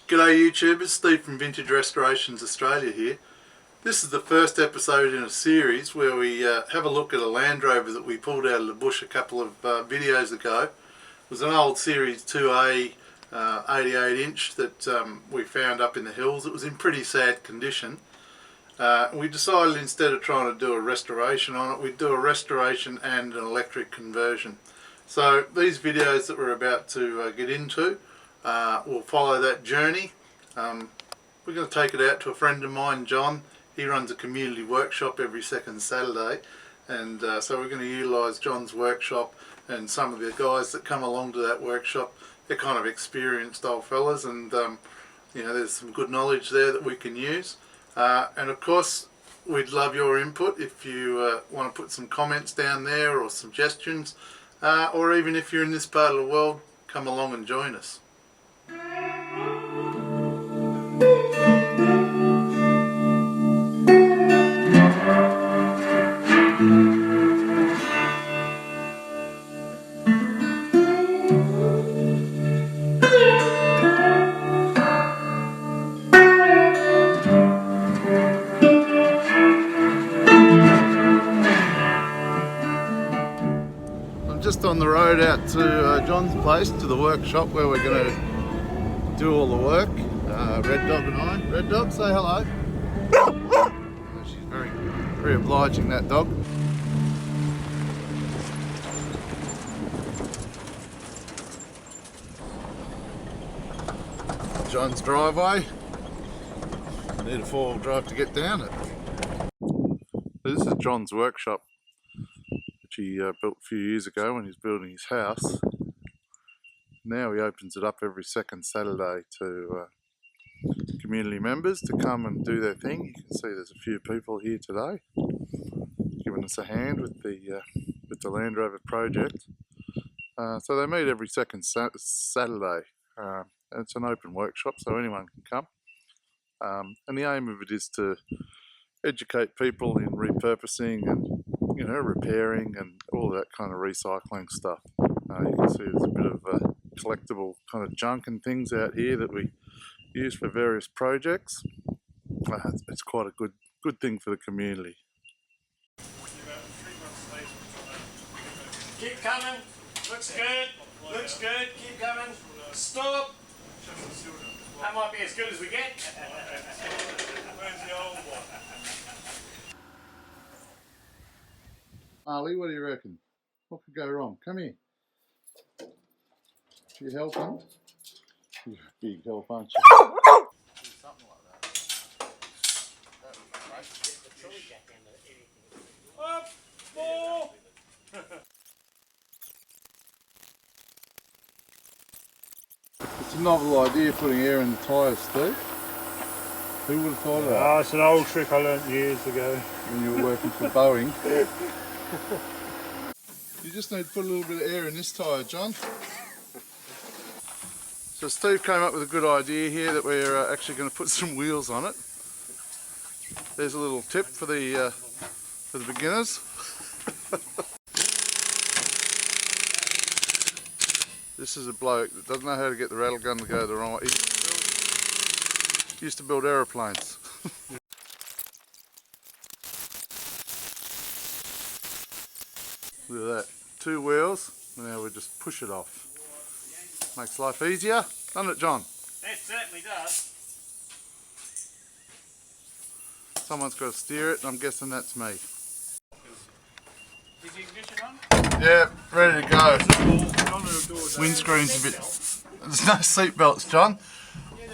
G'day YouTubers, Steve from Vintage Restorations Australia here. This is the first episode in a series where we have a look at a Land Rover that we pulled out of the bush a couple of videos ago. It was an old Series 2A 88 inch that we found up in the hills. It was in pretty sad condition. We decided instead of trying to do a restoration on it, we'd do a restoration and an electric conversion. So these videos that we're about to get into, we'll follow that journey. We're going to take it out to a friend of mine, John. He runs a community workshop every second Saturday, and so we're going to utilise John's workshop and some of the guys that come along to that workshop. They're kind of experienced old fellas, and you know, there's some good knowledge there that we can use. And of course, we'd love your input if you want to put some comments down there or suggestions, or even if you're in this part of the world, come along and join us. I'm just on the road out to John's place, to the workshop where we're going to do all the work. Red Dog and I. Red Dog, say hello. She's very obliging, that dog. John's driveway. Need a four-wheel drive to get down it. This is John's workshop, which he built a few years ago when he was building his house. Now he opens it up every second Saturday to community members to come and do their thing. You can see there's a few people here today giving us a hand with the Land Rover project. So they meet every second Saturday. And it's an open workshop, so anyone can come. And the aim of it is to educate people in repurposing and, you know, repairing and all that kind of recycling stuff. You can see there's a bit of collectible kind of junk and things out here that we use for various projects. It's quite a good thing for the community. Keep coming. Looks good. Looks good. Keep coming. Stop. That might be as good as we get. Where's the old one? Marley, what do you reckon? What could go wrong? Come here. You helping? You're a big help, aren't you? Something like that. Up, more. It's a novel idea putting air in the tyres, Steve. Who would have thought of that? Oh, it's an old trick I learnt years ago. When you were working for Boeing. You just need to put a little bit of air in this tyre, John. So Steve came up with a good idea here that we're actually going to put some wheels on it. There's a little tip for the beginners. This is a bloke that doesn't know how to get the rattle gun to go the wrong way. He used to build aeroplanes. Look at that. 2 wheels, and now we just push it off. Makes life easier, doesn't it, John? It certainly does. Someone's got to steer it, and I'm guessing that's me. Is the ignition on? Yeah, ready to go. Windscreen's a bit... There's no seat belts, John. Yeah,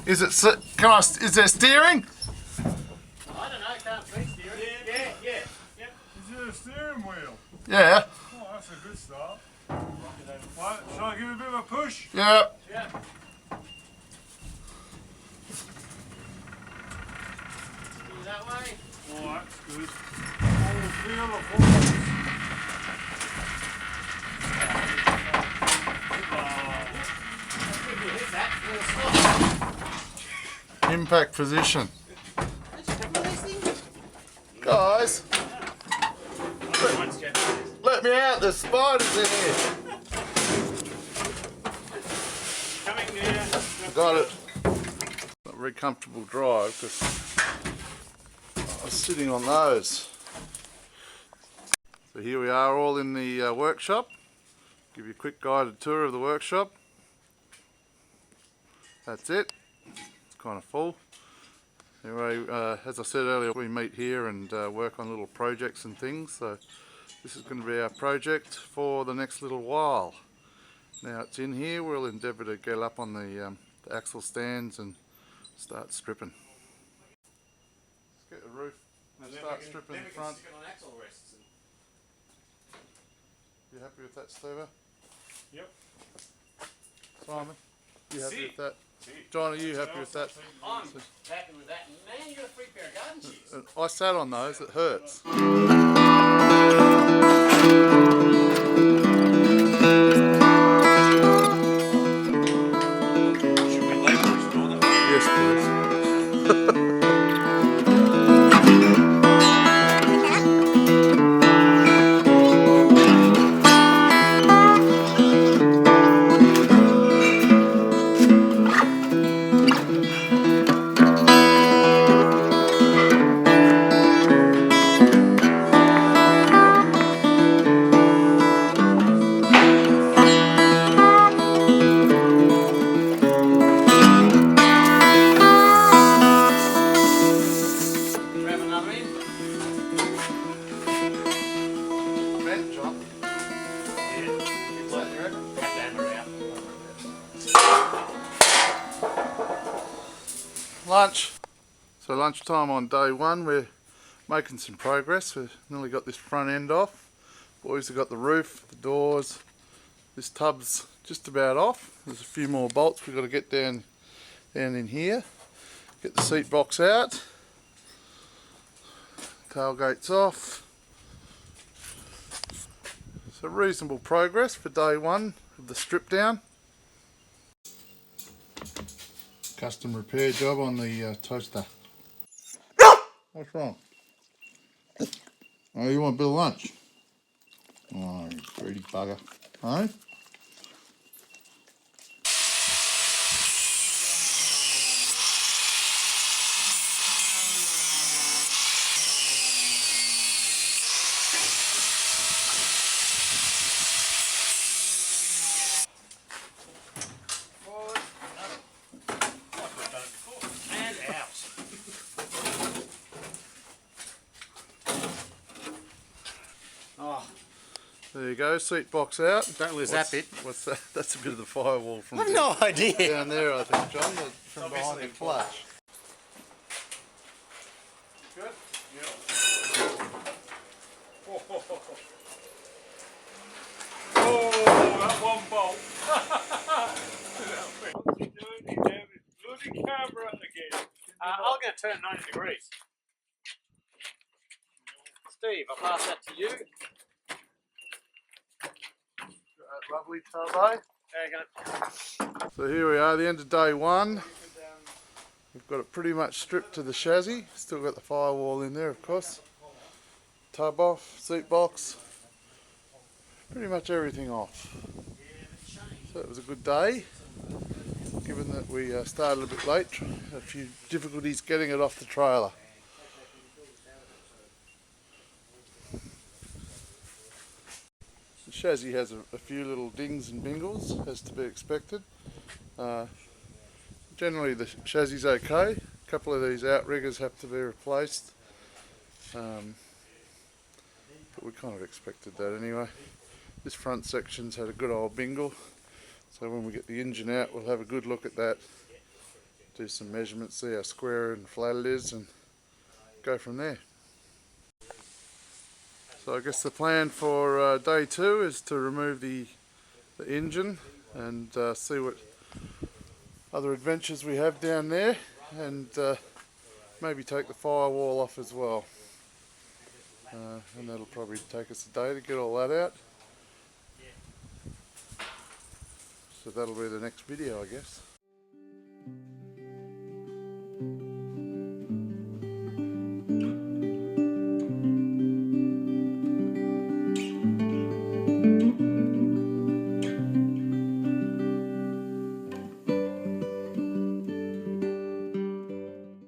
there is. Is there steering? I don't know, can't see steering. Yeah. Yep. Is it a steering wheel? Yeah. Oh, that's a good start. Right, shall I give it a bit of a push? Yeah. Yeah. That way. Oh, that's good. Oh, feel the force. If you hit that, it'll stop. Impact position. Let's check these things. Guys, Let's check these. let me out, there's spiders in here. Coming near. Got it. Not a very comfortable drive because I was sitting on those. So here we are all in the workshop. Give you a quick guided tour of the workshop. That's it. It's kind of full. Anyway, as I said earlier, we meet here and work on little projects and things. So this is going to be our project for the next little while. Now it's in here, we'll endeavour to get up on the axle stands and start stripping. Let's get the roof and start stripping the front. You happy with that, Steve? Yep. Simon, you happy with that? John, are you happy with that? I'm happy with that. Man, you got a free pair of garden shoes. I sat on those, it hurts. Should we label or store them? Yes, please. Grab another in. Vent, John. Yeah. Is that you reckon? Have to hammer it out. Lunch. So lunchtime on day one, we're making some progress. We've nearly got this front end off. Boys have got the roof, the doors. This tub's just about off. There's a few more bolts we've got to get down in here. Get the seat box out. Tailgate's off. So reasonable progress for day one of the strip down. Custom repair job on the toaster. What's wrong? Oh, you want a bit of lunch? Oh, you greedy bugger. Hey? And out. Oh, There you go, seat box out. don't lose that bit. What's that? That's a bit of the firewall from I've no idea. down there, I think, John, from behind the clutch. Good? Oh, that one bolt. Bloody camera again. I'm going to turn 90 degrees. Steve, I'll pass that to you. That lovely tub, eh? There you go. So here we are, the end of day one. We've got it pretty much stripped to the chassis. Still got the firewall in there, of course. Tub off, seat box. Pretty much everything off. So it was a good day, given that we started a bit late. A few difficulties getting it off the trailer. The chassis has a few little dings and bingles, as to be expected. Generally the chassis is okay. A couple of these outriggers have to be replaced. But we kind of expected that anyway. This front section's had a good old bingle, so when we get the engine out we'll have a good look at that, do some measurements, see how square and flat it is, and go from there. So I guess the plan for day two is to remove the engine and see what other adventures we have down there, and maybe take the firewall off as well. And that'll probably take us a day to get all that out. So that'll be the next video, I guess.